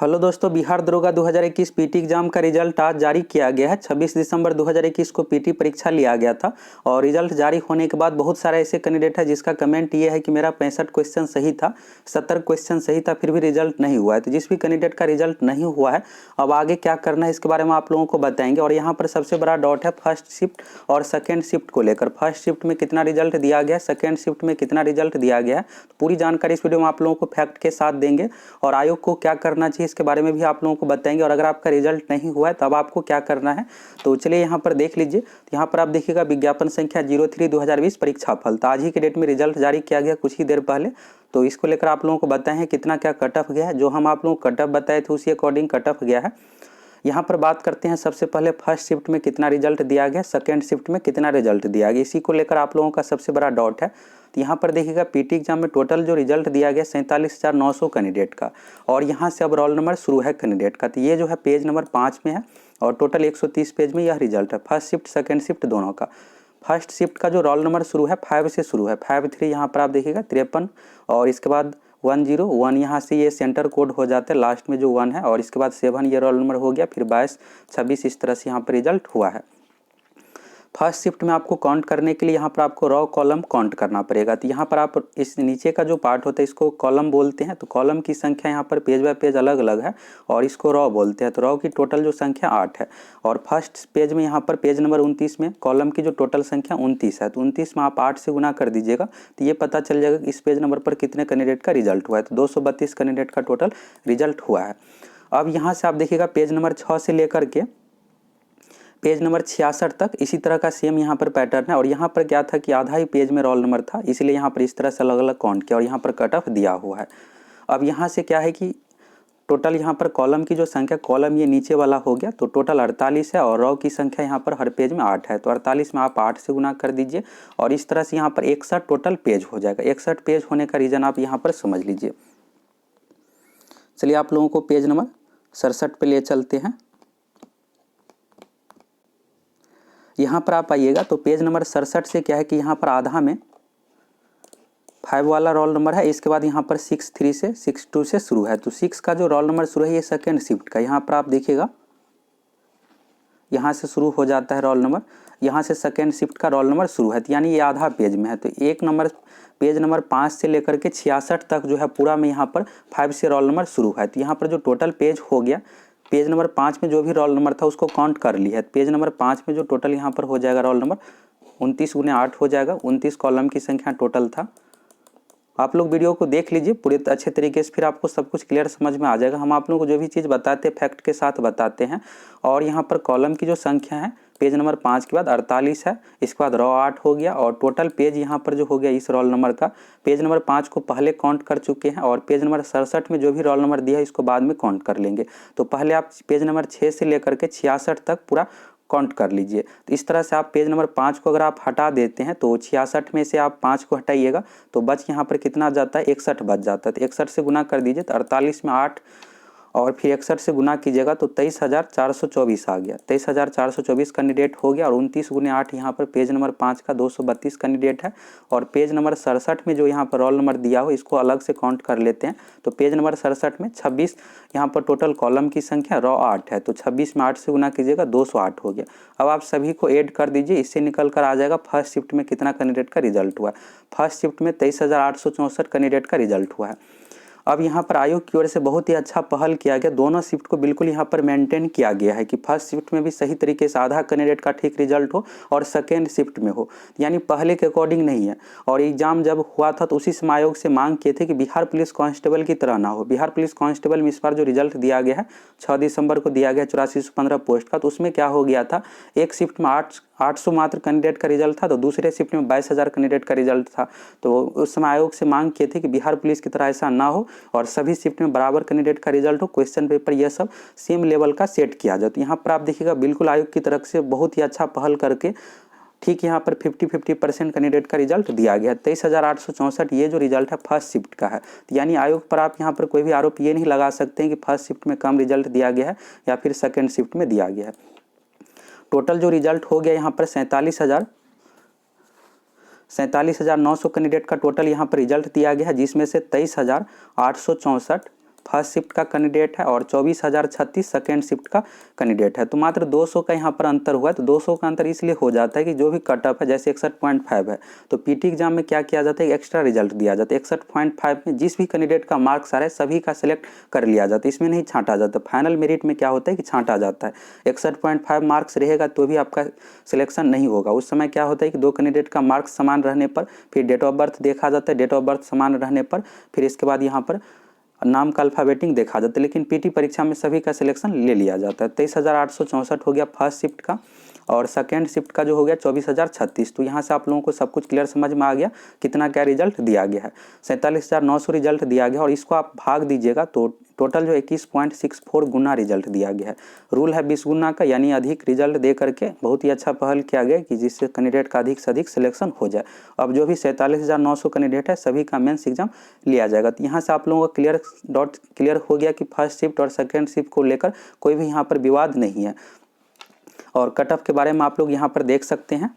Hello दोस्तों, बिहार दरोगा 2021 PT exam का रिजल्ट आज जारी किया गया है। 26 दिसंबर 2021 को पीटी परीक्षा लिया गया था और रिजल्ट जारी होने के बाद बहुत सारे ऐसे कैंडिडेट है जिसका कमेंट ये है कि मेरा 65 क्वेश्चन सही था, 70 क्वेश्चन सही था, फिर भी रिजल्ट नहीं हुआ है। तो जिस भी कैंडिडेट का रिजल्ट नहीं हुआ है अब आगे क्या करना है इसके बारे में आप लोगों को बताएंगे। और यहाँ पर सबसे बड़ा डाउट है फर्स्ट शिफ्ट और सेकेंड शिफ्ट को लेकर। फर्स्ट शिफ्ट में कितना रिजल्ट दिया गया है, सेकेंड शिफ्ट में कितना रिजल्ट दिया गया है, तो पूरी जानकारी इस वीडियो में आप लोगों को फैक्ट के साथ देंगे और आयोग को क्या करना चाहिए इसके बारे में भी आप लोगों को बताएंगे। और अगर आपका रिजल्ट नहीं हुआ है तब आपको क्या करना है, तो चलिए यहाँ पर देख लीजिए। तो यहाँ पर आप देखिएगा विज्ञापन संख्या 03/2020 परीक्षा फल। तो आज ही के डेट में रिजल्ट जारी किया गया कुछ ही देर पहले। तो इसको लेकर आप लोगों को बताएं हैं कितना क्या कट ऑफ गया है। जो हम आप लोगों को कट ऑफ बताए थे उसी अकॉर्डिंग कट ऑफ गया है। यहाँ पर बात करते हैं सबसे पहले फर्स्ट शिफ्ट में कितना रिजल्ट दिया गया, सेकेंड शिफ्ट में कितना रिजल्ट दिया गया, इसी को लेकर आप लोगों का सबसे बड़ा डाउट है। तो यहाँ पर देखिएगा पीटी एग्जाम में टोटल जो रिजल्ट दिया गया 47,900 कैंडिडेट का, और यहाँ से अब रोल नंबर शुरू है कैंडिडेट का। तो ये जो है पेज नंबर 5 में है और टोटल 130 पेज में यह रिजल्ट है फर्स्ट शिफ्ट सेकेंड शिफ्ट दोनों का। फर्स्ट शिफ्ट का जो रोल नंबर शुरू है 5 से शुरू है, 53 यहाँ पर आप देखिएगा 53, और इसके बाद 101 यहाँ से ये सेंटर कोड हो जाता है लास्ट में जो 1 है, और इसके बाद 7 ये रोल नंबर हो गया, फिर 22 26 इस तरह से यहाँ पर रिजल्ट हुआ है। फर्स्ट शिफ्ट में आपको काउंट करने के लिए यहाँ पर आपको रॉ कॉलम काउंट करना पड़ेगा। तो यहाँ पर आप इस नीचे का जो पार्ट होता है इसको कॉलम बोलते हैं। तो कॉलम की संख्या यहाँ पर पेज बाय पेज अलग अलग है और इसको रॉ बोलते हैं। तो रॉ की टोटल जो संख्या 8 है, और फर्स्ट पेज में यहाँ पर पेज नंबर 29 में कॉलम की जो टोटल संख्या 29 है। तो 29 में आप 8 से गुना कर दीजिएगा तो ये पता चल जाएगा कि इस पेज नंबर पर कितने कैंडिडेट का रिजल्ट हुआ है। तो 232 कैंडिडेट का टोटल रिजल्ट हुआ है। अब यहाँ से आप देखिएगा पेज नंबर 6 से लेकर के पेज नंबर 66 तक इसी तरह का सेम यहाँ पर पैटर्न है। और यहाँ पर क्या था कि आधा ही पेज में रोल नंबर था, इसलिए यहाँ पर इस तरह से अलग अलग काउंट किया और यहाँ पर कट ऑफ दिया हुआ है। अब यहाँ से क्या है कि टोटल यहाँ पर कॉलम की जो संख्या, कॉलम ये नीचे वाला हो गया तो टोटल 48 है, और रॉ की संख्या यहाँ पर हर पेज में 8 है। तो 48 में आप 8 से गुना कर दीजिए और इस तरह से यहाँ पर 61 टोटल पेज हो जाएगा। 61 पेज होने का रीज़न आप यहाँ पर समझ लीजिए। चलिए आप लोगों को पेज नंबर 67 पे ले चलते हैं। यहाँ पर आप आइएगा तो पेज नंबर 67 से क्या है कि यहाँ पर आधा में 5 वाला रोल नंबर है, इसके बाद यहाँ पर 63 से 62 से शुरू है। तो 6 का जो रोल नंबर शुरू है ये सेकेंड शिफ्ट का, यहाँ पर आप देखिएगा यहाँ से शुरू हो जाता है रोल नंबर, यहाँ से सेकेंड शिफ्ट का रोल नंबर शुरू है। तो यानी ये आधा पेज में है। तो एक नंबर पेज नंबर 5 से लेकर के 66 तक जो है पूरा में यहाँ पर 5 से रोल नंबर शुरू है। तो यहाँ पर जो टोटल पेज हो गया, पेज नंबर 5 में जो भी रोल नंबर था उसको काउंट कर लिया है। पेज नंबर 5 में जो टोटल यहाँ पर हो जाएगा रोल नंबर 29 × 8 हो जाएगा। 29 कॉलम की संख्या टोटल था। आप लोग वीडियो को देख लीजिए पूरे अच्छे तरीके से, फिर आपको सब कुछ क्लियर समझ में आ जाएगा। हम आप लोगों को जो भी चीज़ बताते हैं फैक्ट के साथ बताते हैं। और यहाँ पर कॉलम की जो संख्या है पेज नंबर 5 के बाद 48 है, इसके बाद रॉ 8 हो गया, और टोटल पेज यहाँ पर जो हो गया इस रोल नंबर का, पेज नंबर 5 को पहले काउंट कर चुके हैं और पेज नंबर 67 में जो भी रोल नंबर दिया है इसको बाद में काउंट कर लेंगे। तो पहले आप पेज नंबर 6 से लेकर के 66 तक पूरा काउंट कर लीजिए। तो इस तरह से आप पेज नंबर 5 को अगर आप हटा देते हैं तो 66 में से आप 5 को हटाइएगा तो बच यहाँ पर कितना जाता है, 61 बच जाता है। तो 61 से गुना कर दीजिए तो 48 में 8 और फिर 61 से गुना कीजिएगा तो 23,424 आ गया। 23,424 कैंडिडेट हो गया, और 29 × 8 यहाँ पर पेज नंबर 5 का 232 कैंडिडेट है। और पेज नंबर 67 में जो यहाँ पर रोल नंबर दिया हो इसको अलग से काउंट कर लेते हैं। तो पेज नंबर 67 में 26 यहाँ पर टोटल कॉलम की संख्या रॉ 8 है। तो 26 में 8 से गुना कीजिएगा 208 हो गया। अब आप सभी को ऐड कर दीजिए, इससे निकल कर आ जाएगा फर्स्ट शिफ्ट में कितना कैंडिडेट का रिजल्ट हुआ है। फर्स्ट शिफ्ट में 23,864 कैंडिडेट का रिजल्ट हुआ है। अब यहाँ पर आयोग की ओर से बहुत ही अच्छा पहल किया गया, दोनों शिफ्ट को बिल्कुल यहाँ पर मेंटेन किया गया है कि फर्स्ट शिफ्ट में भी सही तरीके से आधा कैंडिडेट का ठीक रिजल्ट हो और सेकेंड शिफ्ट में हो, यानी पहले के अकॉर्डिंग नहीं है। और एग्जाम जब हुआ था तो उसी समय आयोग से मांग किए थे कि बिहार पुलिस कांस्टेबल की तरह ना हो। बिहार पुलिस कांस्टेबल में इस बार जो रिजल्ट दिया गया है 6 दिसंबर को दिया गया 8415 पोस्ट का, तो उसमें क्या हो गया था, एक शिफ्ट में 800 मात्र कैंडिडेट का रिजल्ट था, तो दूसरे शिफ्ट में 22,000 कैंडिडेट का रिजल्ट था। तो उस समय आयोग से मांग किए थे कि बिहार पुलिस की तरह ऐसा ना हो और सभी शिफ्ट में बराबर कैंडिडेट का रिजल्ट हो, क्वेश्चन पेपर ये सब सेम लेवल का सेट किया जाए। तो यहाँ पर आप देखिएगा बिल्कुल आयोग की तरफ से बहुत ही अच्छा पहल करके ठीक यहाँ पर 50% कैंडिडेट का रिजल्ट दिया गया। 23,864 ये जो रिजल्ट है फर्स्ट शिफ्ट का है। तो यानी आयोग पर आप यहाँ पर कोई भी आरोप ये नहीं लगा सकते हैं कि फर्स्ट शिफ्ट में कम रिजल्ट दिया गया है या फिर सेकेंड शिफ्ट में दिया गया है। टोटल जो रिजल्ट हो गया यहाँ पर 47,900 कैंडिडेट का टोटल यहाँ पर रिजल्ट दिया गया है, जिसमें से 23,864 फर्स्ट शिफ्ट का कैंडिडेट है और 24,036 सेकेंड शिफ्ट का कैंडिडेट है। तो मात्र 200 का यहाँ पर अंतर हुआ है। तो 200 का अंतर इसलिए हो जाता है कि जो भी कट ऑफ है जैसे 61.5 है तो पीटी एग्जाम में क्या किया जाता है, एक्स्ट्रा रिजल्ट दिया जाता है। 61.5 में जिस भी कैंडिडेट का मार्क्स आ रहा है सभी का सिलेक्ट कर लिया जाता है, इसमें नहीं छांटा जाता। फाइनल मेरिट में क्या होता है कि छांटा जाता है। 61.5 मार्क्स रहेगा तो भी आपका सिलेक्शन नहीं होगा। उस समय क्या होता है कि दो कैंडिडेट का मार्क्स समान रहने पर फिर डेट ऑफ बर्थ देखा जाता है, डेट ऑफ बर्थ समान रहने पर फिर इसके बाद यहाँ पर नाम का अल्फ़ाबेटिंग देखा जाता है। लेकिन पीटी परीक्षा में सभी का सिलेक्शन ले लिया जाता है। 23,864 हो गया फर्स्ट शिफ्ट का और सेकेंड शिफ्ट का जो हो गया 24,036। तो यहाँ से आप लोगों को सब कुछ क्लियर समझ में आ गया कितना क्या रिजल्ट दिया गया है। 47,900 रिजल्ट दिया गया और इसको आप भाग दीजिएगा तो टोटल जो 21.64 गुना रिजल्ट दिया गया है। रूल है 20 गुना का, यानी अधिक रिजल्ट दे करके बहुत ही अच्छा पहल किया गया कि जिससे कैंडिडेट का अधिक से अधिक सिलेक्शन हो जाए। अब जो भी 47,900 कैंडिडेट है सभी का मेंस एग्जाम लिया जाएगा। तो यहाँ से आप लोगों का क्लियर हो गया कि फर्स्ट शिफ्ट और सेकेंड शिफ्ट को लेकर कोई भी यहाँ पर विवाद नहीं है। और कट ऑफ के बारे में आप लोग यहाँ पर देख सकते हैं।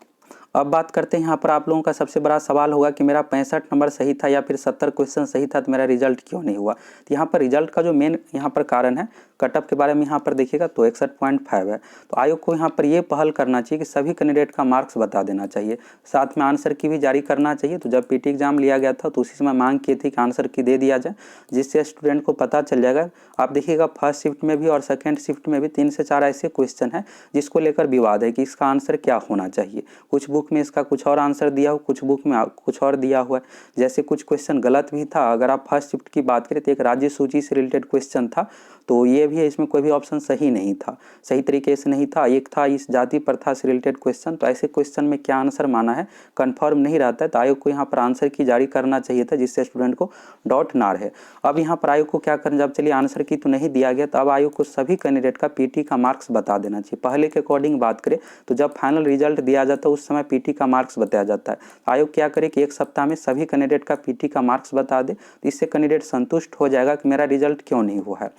अब बात करते हैं यहाँ पर आप लोगों का सबसे बड़ा सवाल होगा कि मेरा 65 नंबर सही था या फिर 70 क्वेश्चन सही था तो मेरा रिजल्ट क्यों नहीं हुआ। तो यहाँ पर रिजल्ट का जो मेन यहाँ पर कारण है कट ऑफ के बारे में यहाँ पर देखिएगा तो 61.5 है। तो आयोग को यहाँ पर ये पहल करना चाहिए कि सभी कैंडिडेट का मार्क्स बता देना चाहिए, साथ में आंसर की भी जारी करना चाहिए। तो जब पीटी एग्जाम लिया गया था तो उसी समय मांग की थी कि आंसर की दे दिया जाए, जिससे स्टूडेंट को पता चल जाएगा। आप देखिएगा फर्स्ट शिफ्ट में भी और सेकेंड शिफ्ट में भी 3 से 4 ऐसे क्वेश्चन हैं जिसको लेकर विवाद है कि इसका आंसर क्या होना चाहिए। कुछ बुक में इसका कुछ और आंसर दिया हो, कुछ बुक में कुछ और दिया हुआ है। जैसे कुछ क्वेश्चन गलत भी था। अगर आप फर्स्ट शिफ्ट की बात करें तो एक राज्य सूची से रिलेटेड क्वेश्चन था, तो ये भी है, इसमें कोई भी ऑप्शन सही नहीं था, सही तरीके से नहीं था। एक था इस जाति प्रथा से रिलेटेड क्वेश्चन, तो ऐसे क्वेश्चन में क्या आंसर माना है कंफर्म नहीं रहता है। तो आयोग को यहाँ पर आंसर की जारी करना चाहिए था जिससे स्टूडेंट को डाउट ना रहे। अब यहाँ पर आयोग को क्या करना, जब चलिए आंसर की तो नहीं दिया गया, तो अब आयोग को सभी कैंडिडेट का पीटी का मार्क्स बता देना चाहिए। पहले के अकॉर्डिंग बात करें तो जब फाइनल रिजल्ट दिया जाता है उस समय पीटी का मार्क्स बताया जाता है। आयोग क्या करे कि एक सप्ताह में सभी कैंडिडेट का पीटी का मार्क्स बता दे, तो इससे कैंडिडेट संतुष्ट हो जाएगा कि मेरा रिजल्ट क्यों नहीं हुआ है।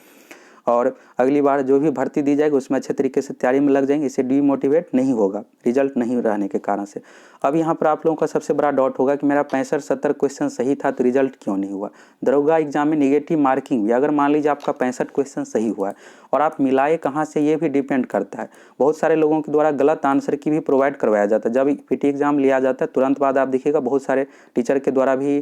और अगली बार जो भी भर्ती दी जाएगी उसमें अच्छे तरीके से तैयारी में लग जाएंगे, इससे डीमोटिवेट नहीं होगा रिजल्ट नहीं रहने के कारण से। अब यहाँ पर आप लोगों का सबसे बड़ा डाउट होगा कि मेरा 65-70 क्वेश्चन सही था तो रिजल्ट क्यों नहीं हुआ। दरोगा एग्जाम में नेगेटिव मार्किंग भी, अगर मान लीजिए आपका 65 क्वेश्चन सही हुआ है और आप मिलाए कहाँ से ये भी डिपेंड करता है। बहुत सारे लोगों के द्वारा गलत आंसर की भी प्रोवाइड करवाया जाता है। जब पीटी एग्जाम लिया जाता है तुरंत बाद आप देखिएगा बहुत सारे टीचर के द्वारा भी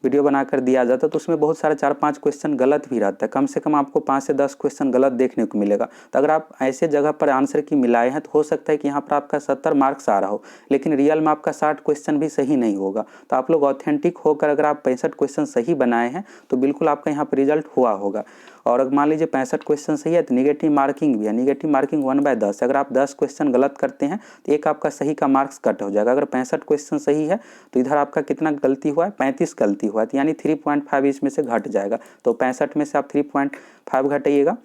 वीडियो बनाकर दिया जाता है, तो उसमें बहुत सारे 4-5 क्वेश्चन गलत भी रहता है। कम से कम आपको 5 से 10 क्वेश्चन गलत देखने को मिलेगा। तो अगर आप ऐसे जगह पर आंसर की मिलाए हैं तो हो सकता है कि यहाँ पर आपका 70 मार्क्स आ रहा हो लेकिन रियल में आपका 60 क्वेश्चन भी सही नहीं होगा। तो आप लोग ऑथेंटिक होकर अगर आप 65 क्वेश्चन सही बनाए हैं तो बिल्कुल आपका यहाँ पर रिजल्ट हुआ होगा। और अगर मान लीजिए 65 क्वेश्चन सही है तो निगेटिव मार्किंग भी है। निगेटिव मार्किंग 1/10, अगर आप 10 क्वेश्चन गलत करते हैं तो एक आपका सही का मार्क्स कट हो जाएगा। अगर 65 क्वेश्चन सही है तो इधर आपका कितना गलती हुआ है, 35 गलती हुआ है, तो यानी 3.5 इसमें से घट जाएगा। तो 65 में से आप 3.5 घटाइएगा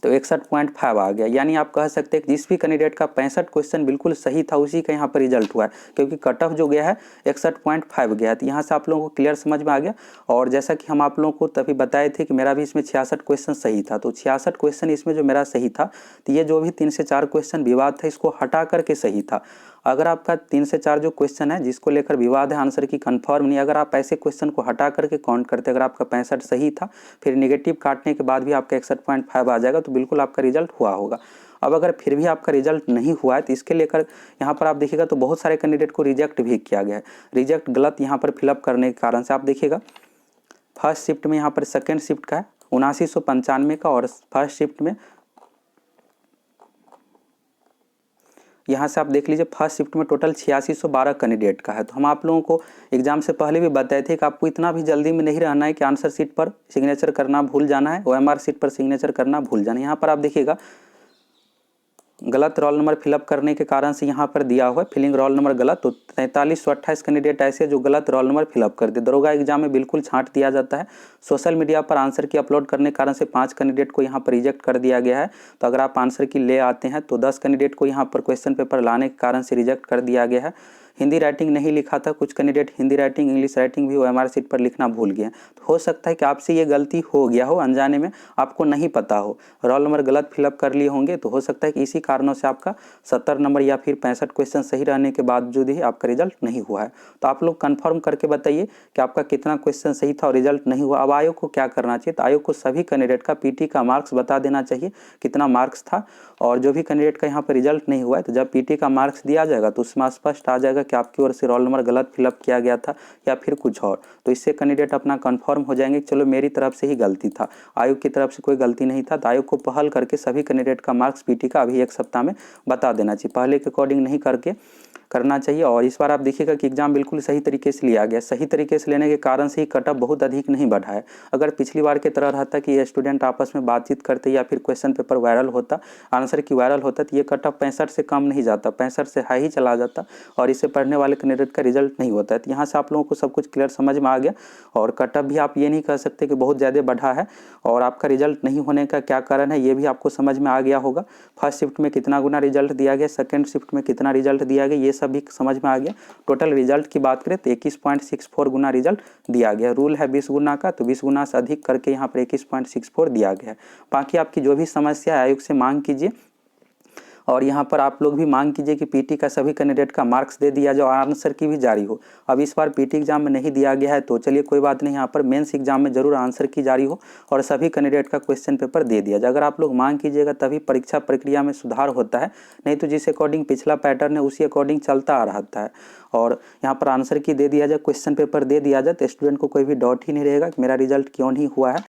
तो 61.5 आ गया। यानी आप कह सकते हैं कि जिस भी कैंडिडेट का 65 क्वेश्चन बिल्कुल सही था उसी का यहाँ पर रिजल्ट हुआ है, क्योंकि कट ऑफ जो गया है 61.5 गया है। तो यहाँ से आप लोगों को क्लियर समझ में आ गया। और जैसा कि हम आप लोगों को तभी बताए थे कि मेरा भी इसमें 66 क्वेश्चन सही था, तो 66 क्वेश्चन इसमें जो मेरा सही था, तो ये जो भी 3 से 4 क्वेश्चन विवाद था इसको हटा करके सही था। अगर आपका 3 से 4 जो क्वेश्चन है जिसको लेकर विवाद है, आंसर की कंफर्म नहीं, अगर आप ऐसे क्वेश्चन को हटा करके काउंट करते, अगर आपका 65 सही था फिर नेगेटिव काटने के बाद भी आपका 61.5 आ जाएगा, तो बिल्कुल आपका रिजल्ट हुआ होगा। अब अगर फिर भी आपका रिजल्ट नहीं हुआ है तो इसके लेकर यहाँ पर आप देखिएगा तो बहुत सारे कैंडिडेट को रिजेक्ट भी किया गया है। रिजेक्ट गलत यहाँ पर फिलअप करने के कारण से आप देखिएगा फर्स्ट शिफ्ट में यहाँ पर सेकेंड शिफ्ट का है 7995 का, और फर्स्ट शिफ्ट में यहाँ से आप देख लीजिए फर्स्ट शिफ्ट में टोटल 8612 कैंडिडेट का है। तो हम आप लोगों को एग्जाम से पहले भी बताए थे कि आपको इतना भी जल्दी में नहीं रहना है कि आंसर शीट पर सिग्नेचर करना भूल जाना है, OMR शीट पर सिग्नेचर करना भूल जाना है। यहाँ पर आप देखिएगा गलत रोल नंबर फिलअप करने के कारण से यहाँ पर दिया हुआ है फिलिंग रोल नंबर गलत, तो 4328 कैंडिडेट ऐसे जो गलत रोल नंबर फिलअप कर दे। दरोगा एग्जाम में बिल्कुल छांट दिया जाता है। सोशल मीडिया पर आंसर की अपलोड करने के कारण से 5 कैंडिडेट को यहाँ पर रिजेक्ट कर दिया गया है। तो अगर आप आंसर की ले आते हैं तो 10 कैंडिडेट को यहाँ पर क्वेश्चन पेपर लाने के कारण से रिजेक्ट कर दिया गया है। हिंदी राइटिंग नहीं लिखा था, कुछ candidate Hindi writing English writing भी ओएमआर शीट पर लिखना भूल गए। तो हो सकता है कि आपसे ये गलती हो गया हो, अनजाने में आपको नहीं पता हो, रोल नंबर गलत फिलअप कर लिए होंगे। तो हो सकता है कि इसी कारणों से आपका 70 नंबर या फिर 65 क्वेश्चन सही रहने के बावजूद ही आपका रिजल्ट नहीं हुआ है। तो आप लोग कंफर्म करके बताइए कि आपका कितना क्वेश्चन सही था और रिजल्ट नहीं हुआ। अब आयोग को क्या करना चाहिए, तो आयोग को सभी कैंडिडेट का पीटी का मार्क्स बता देना चाहिए कितना मार्क्स था, और जो भी कैंडिडेट का यहाँ पर रिजल्ट नहीं हुआ है तो जब पीटी का मार्क्स दिया जाएगा तो उसमें स्पष्ट आ जाएगा कि आपकी ओर से रोल नंबर गलत फिलअप किया गया था या फिर कुछ और। तो इससे कैंडिडेट अपना कंफर्म हो जाएंगे कि चलो मेरी तरफ से ही गलती था, आयोग की तरफ से कोई गलती नहीं था। तो आयोग को पहल करके सभी कैंडिडेट का मार्क्स पीटी का अभी एक सप्ताह में बता देना चाहिए, पहले के अकॉर्डिंग नहीं करके करना चाहिए। और इस बार आप देखिएगा कि एग्जाम बिल्कुल सही तरीके से लिया गया, सही तरीके से लेने के कारण से ही कट ऑफ बहुत अधिक नहीं बढ़ा है। अगर पिछली बार की तरह रहता कि ये स्टूडेंट आपस में बातचीत करते या फिर क्वेश्चन पेपर वायरल होता, आंसर की वायरल होता, तो ये कट ऑफ 65 से कम नहीं जाता, 65 से हाई ही चला जाता और इससे पढ़ने वाले कैंडिडेट का रिजल्ट नहीं होता है। तो यहाँ से आप लोगों को सब कुछ क्लियर समझ में आ गया। और कट ऑफ भी आप ये नहीं कह सकते कि बहुत ज़्यादा बढ़ा है, और आपका रिजल्ट नहीं होने का क्या कारण है ये भी आपको समझ में आ गया होगा। फर्स्ट शिफ्ट में कितना गुना रिजल्ट दिया गया, सेकेंड शिफ्ट में कितना रिजल्ट दिया गया, ये सब भी समझ में आ गया। टोटल रिजल्ट की बात करें तो 21.64 गुना रिजल्ट दिया गया। रूल है 20 गुना का, तो 20 गुना से अधिक करके यहाँ पर 21.64 दिया गया है। बाकी आपकी जो भी समस्या है आयोग से मांग कीजिए, और यहाँ पर आप लोग भी मांग कीजिए कि पीटी का सभी कैंडिडेट का मार्क्स दे दिया जाए, आंसर की भी जारी हो। अब इस बार पीटी एग्जाम में नहीं दिया गया है तो चलिए कोई बात नहीं, यहाँ पर मेंस एग्जाम में जरूर आंसर की जारी हो और सभी कैंडिडेट का क्वेश्चन पेपर दे दिया जाए। अगर आप लोग मांग कीजिएगा तभी परीक्षा प्रक्रिया में सुधार होता है, नहीं तो जिस अकॉर्डिंग पिछला पैटर्न है उसी अकॉर्डिंग चलता आ रहता है। और यहाँ पर आंसर की दे दिया जाए, क्वेश्चन पेपर दे दिया जाए, तो स्टूडेंट को कोई भी डाउट ही नहीं रहेगा कि मेरा रिजल्ट क्यों नहीं हुआ है।